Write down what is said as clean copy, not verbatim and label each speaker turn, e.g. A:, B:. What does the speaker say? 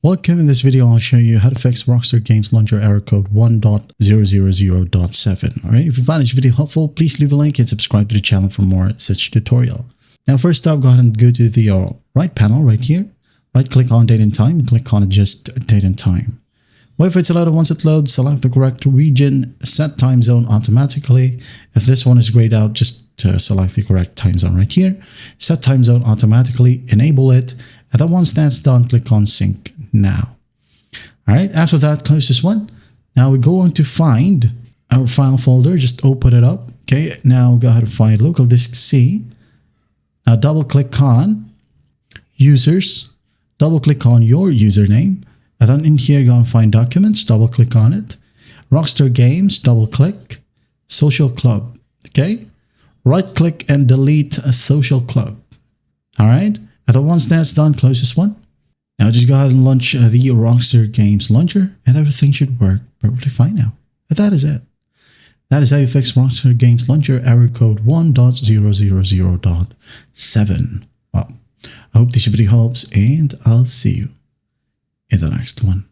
A: Welcome. In this video, I'll show you how to fix Rockstar Games Launcher error code 1.000.7. Alright, if you found this video helpful, please leave a like and subscribe to the channel for more such tutorial. Now, first up, go ahead and go to the right panel right here. Right click on date and time and click on adjust date and time. Wait for it to load, and once it loads, select the correct region, set time zone automatically. If this one is grayed out, just select the correct time zone right here. Set time zone automatically, enable it. And then once that's done, click on sync now. All right, after that, close this one. Now we go on to find our file folder, just open it up. Okay, now go ahead and find local disk C. Now double click on users, double click on your username. And then in here, go and find documents, double click on it. Rockstar Games, double click, social club. Okay, right click and delete a social club. All right, and then once that's done, close this one. Now just go ahead and launch the Rockstar Games Launcher and everything should work perfectly fine now. But that is it. That is how you fix Rockstar Games Launcher error code 1.000.7. Well, I hope this video helps and I'll see you in the next one.